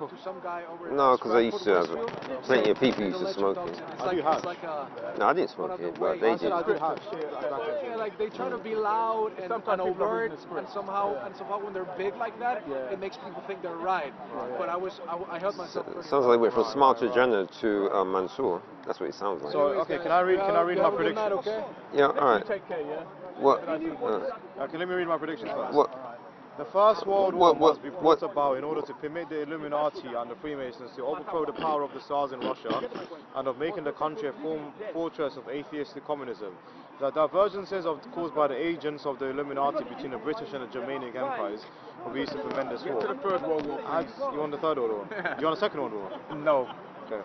To some guy over No, because I around used to have Portugal, plenty of people and used the to legend smoke of it. it's I like do have. it's like a No, I didn't one smoke of the it, but ways. they I said did. I did have. Yeah, like they try to be loud and overt, and somehow when they're big like that, it makes people think they're right. But I held myself pretty Sounds well. like we're from Right, Smarter right. Jenna to Mansour. That's what it sounds like. So okay, can I read my predictions? Okay. Yeah, alright. Take care, yeah. What? Okay, let me read my predictions first. What? The First World War must be brought what- about in order to permit the Illuminati and the Freemasons to overthrow the power of the Tsars in Russia and of making the country a fortress of atheistic communism. The divergences caused by the agents of the Illuminati between the British and the Germanic empires will be used to foment this war. To the First World War, please. You want the Third World War? Do you want the Second World War? No. Okay.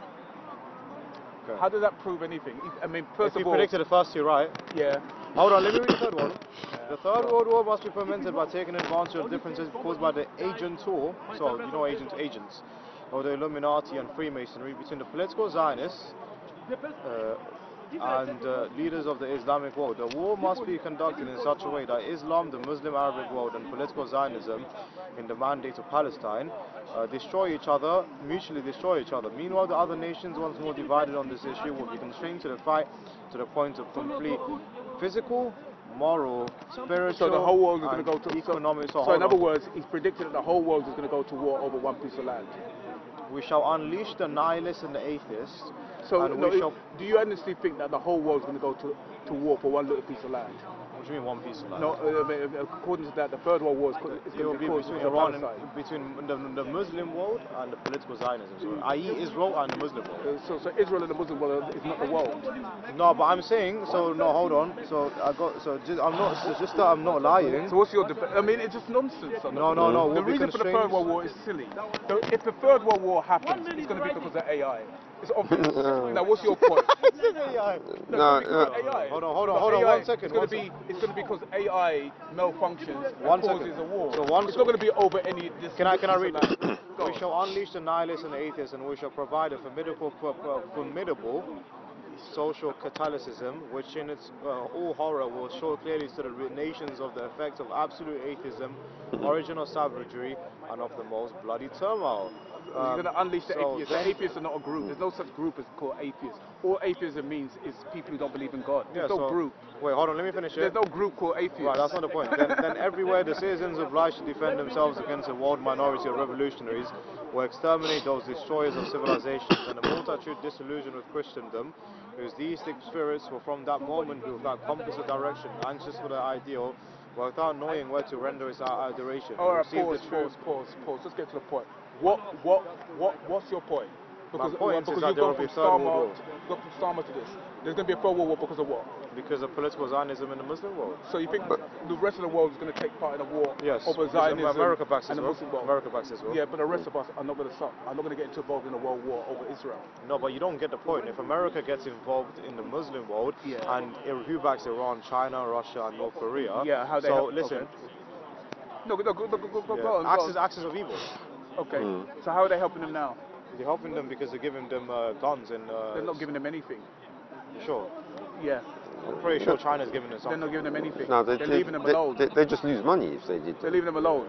How does that prove anything? I mean, first If of you all, predicted the first two right, yeah. hold on, let me read the third one. The Third World War must be prevented by taking advantage of differences caused by the agents, or agents, of the Illuminati and Freemasonry between the political Zionists and leaders of the Islamic world. The war must be conducted in such a way that Islam, the Muslim Arabic world, and political Zionism, in the mandate of Palestine, mutually destroy each other. Meanwhile, the other nations, once more divided on this issue, will be constrained to the fight to the point of complete physical, moral, spiritual, So the whole world is going to go to economic. So in other words, he's predicted that the whole world is going to go to war over one piece of land. we shall unleash the nihilists and the atheists. So and do you honestly think that the whole world is going to go to war for one little piece of land? What do you mean one piece of land? No, according to that, the Third World War is It will going to be be caused between by Iran and Palestine. between the Muslim world and the political Zionism, so i.e. Israel and the Muslim world. So Israel and the Muslim world is not the world. No, but I'm saying hold on. I'm not lying. So what's your debate? I mean, it's just nonsense. No. The reason for the Third World War is silly. So if the Third World War happens, it's going to be because of AI. It's obvious. Now, what's your point? AI. AI. Hold on, 1 second. It's going to be because AI malfunctions and One causes second. a war. So it's not going to be over any. Can I read? We shall unleash the nihilists and the atheists, and we shall provide a formidable social catalytism, which in its all horror will show clearly to the nations of the effects of absolute atheism, origin of savagery, and of the most bloody turmoil. You're going to unleash the atheists. The atheists are not a group. There's no such group as called atheists. All atheism means is people who don't believe in God. There's no group. Wait, hold on, let me finish it. There's no group called atheists. Right, that's not the point. then everywhere the citizens are obliged to defend themselves against a world minority of revolutionaries will exterminate those destroyers of civilizations, and the multitude disillusioned with Christendom, whose deistic spirits were from that moment without compass or direction, anxious for their ideal, without knowing where to render its adoration. All right, pause. Let's get to the point. What's your point? My point is because that you've there gone will be from a Third World War. You've gone from Starmer to this. There's going to be a Third World War because of what? Because of political Zionism in the Muslim world. So you think the rest of the world is going to take part in a war over Yes, Zionism America backs and the Muslim world? America backs as well. Yeah, but the rest of us are not going to get involved in a world war over Israel. No, but you don't get the point. If America gets involved in the Muslim world, and who backs Iran, China, Russia, and North Korea? Yeah, how they So help, listen. Okay. No, go on. Axis of evil. Okay. So how are they helping them now? They're helping them because they're giving them guns and. They're not giving them anything. Sure. Yeah. I'm pretty sure China's giving them something. They're not giving them anything. No, they're leaving them alone. They just lose money if they did. They're leaving them alone.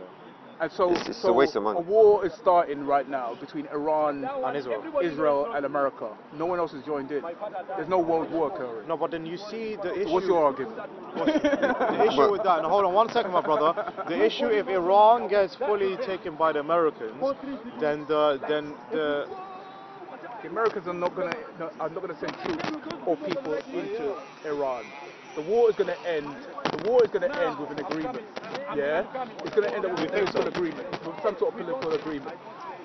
And so, It's a waste of money. A war is starting right now between Iran and Israel and America. No one else has joined in. There's no world war occurring. No, but then you see the issue. What's your argument? The issue with that, now hold on 1 second, my brother. The issue, if Iran gets fully taken by the Americans, then the Americans are not going to send troops or people into Iran. The war is going to end. The war is going to end with an agreement. Yeah, it's going to end up with a political agreement, with some sort of political agreement,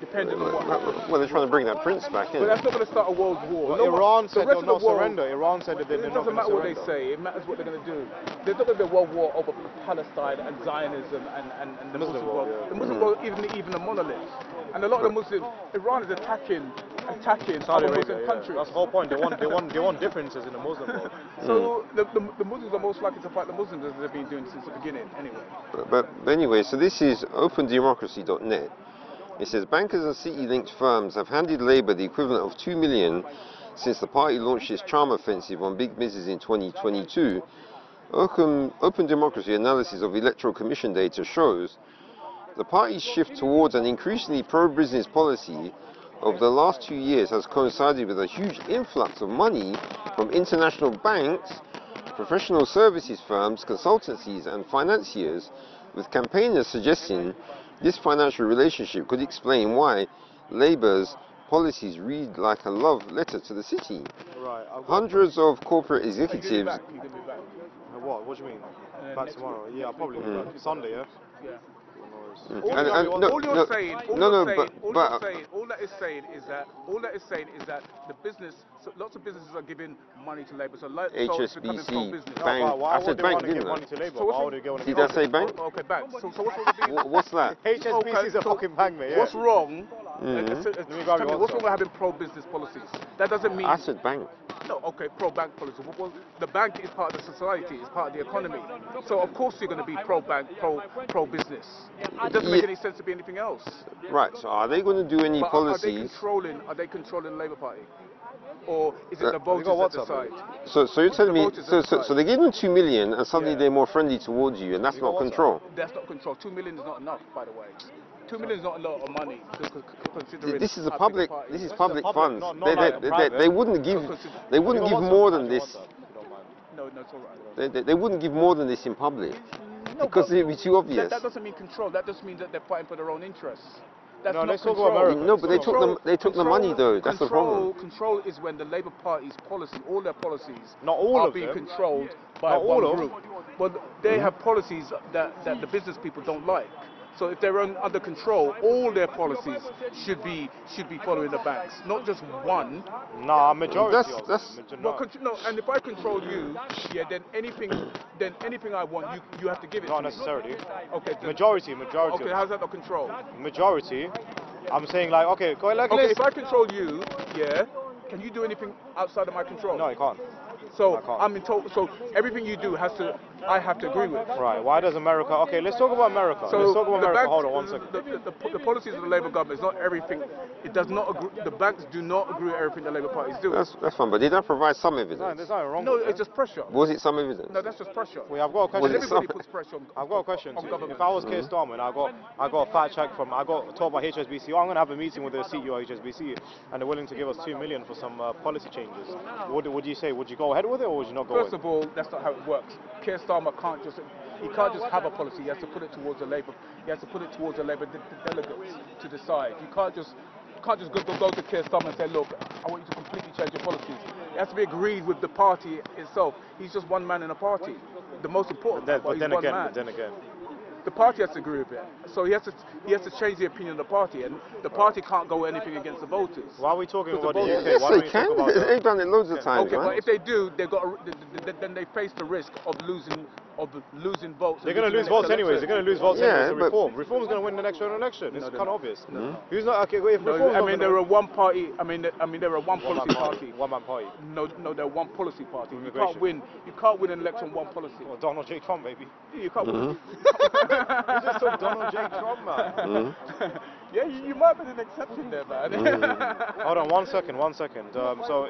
depending on what happens. Well, they're trying to bring that prince back in. But that's not going to start a world war. Well, Iran said they'll not surrender. Iran said that they're not going to surrender. It doesn't matter what they say. It matters what they're going to do. There's not going to be a world war over Palestine and Zionism and the Muslim world. Yeah. The Muslim world, even the monoliths. And a lot of the Muslims, Iran is attacking Saudi other Arabia, Muslim countries. That's the whole point. They want differences in the Muslim world. So the Muslims are most likely to fight the Muslims as they've been doing since the beginning, anyway. But anyway, so this is opendemocracy.net. It says bankers and city-linked firms have handed Labour the equivalent of 2 million since the party launched its charm offensive on big business in 2022. Open Democracy analysis of electoral commission data shows The party's shift towards an increasingly pro-business policy over the last 2 years has coincided with a huge influx of money from international banks, professional services firms, consultancies and financiers, with campaigners suggesting this financial relationship could explain why Labour's policies read like a love letter to the city. Right. Hundreds of corporate executives... You can be back. What? What do you mean? Back next tomorrow? week. Yeah, I'll probably be back. Sunday, yeah? Yeah. Mm. All you're saying is that the business, so lots of businesses are giving money to Labour, so it's becoming pro-business. HSBC, bank. Why I would said they bank, want to give didn't money I? to Labour? So Why would they go on Did I say bank? Okay, bank. So what's wrong with being... What's that? HSBC is a fucking bank, mate. Yeah. What's wrong? Mhm. Tell me, what's wrong with having pro-business policies? That doesn't mean... I said bank. No, okay, pro-bank policy. Well, the bank is part of the society, it's part of the economy. So of course you're going to be pro-bank, pro-business. It doesn't make any sense to be anything else. Right, so are they going to do any But policies? Are they controlling the Labour Party? Or is it the Have voters you got that WhatsApp, decide? So you're telling me, voters decide. so they give them 2 million and suddenly Yeah. they're more friendly towards you, and that's You not got WhatsApp? control. That's not control. 2 million is not enough, by the way. 2 million is not a lot of money, considering This is a how big public. the party This is is. public public, funds. not They, like they, private. they wouldn't give. They wouldn't You got give WhatsApp? more than Actually, this. WhatsApp, if you don't mind. No, it's all right. They wouldn't give more than this in public No, because but it'd be too obvious. That doesn't mean control. That just means that they're fighting for their own interests. That's No, not let's talk control. about America. No, but they took the money though. That's the problem. Control is when the Labour Party's policy, all their policies, Not all are of being them. controlled by Not all one of group. But they have policies that the business people don't like. So if they're under control, all their policies should be following the banks, not just one. Nah, majority That's- of that's- them. Well, no, and if I control you, yeah, then anything I want, you have to give it Not to me. necessarily. Okay. Majority. Okay, how's that not control? Majority. I'm saying like, okay, go like Okay, this. if I control you, yeah, can you do anything outside of my control? No, you can't. So I can't. I'm in total. So everything you do I have to agree with. Right. Why does America? Okay, let's talk about America. So Let's talk about the America. banks- Hold on 1 second. The policies of the Labour government is not everything. It does not agree. The banks do not agree with everything the Labour Party is doing. That's fine. But did I provide some No, evidence? there's nothing wrong No, with it's it. just pressure. Was it some evidence? No, that's just pressure. Wait, I've got a Was question. it Everybody some- puts pressure on. I've got a question. on government. If I was Keir Starmer and I got a fact check from, I got told by HSBC, I'm going to have a meeting with the CEO of HSBC, and they're willing to give us 2 million for some policy changes. What would you say? Would you go ahead with it, or would you not go First ahead? of all, that's not how it works. Keir Starmer can't just have a policy. He has to put it towards the Labour. He has to put it towards the Labour delegates to decide. You can't just go to Keir Starmer and say, look, I want you to completely change your policies. It has to be agreed with the party itself. He's just one man in a party. The most important part, But he's then one again, man. The party has to agree with it. So he has to change the opinion of the party, and the party can't go anything against the voters. Why are we talking Because about the the UK? Yes, Why they don't we talk can. about the- They've done it loads of times, Okay, right? but if they do, then they face the risk of losing votes. They're going to lose votes anyways. They're going to lose votes Yeah, anyways. So but- reform. Reform's going to win the next general election. It's No, they're kind of not. obvious. No. Who's not? Okay, if No, reform's I not mean, gonna they're a win- one party. I mean, they're a one policy party. One man party. No, they're one policy party. You Immigration. can't win an election on one policy. Well, Donald J. Trump, baby. You can't win. You just took Donald J. Trump, man. Yeah, you might be an exception there, man. Hold on, 1 second. So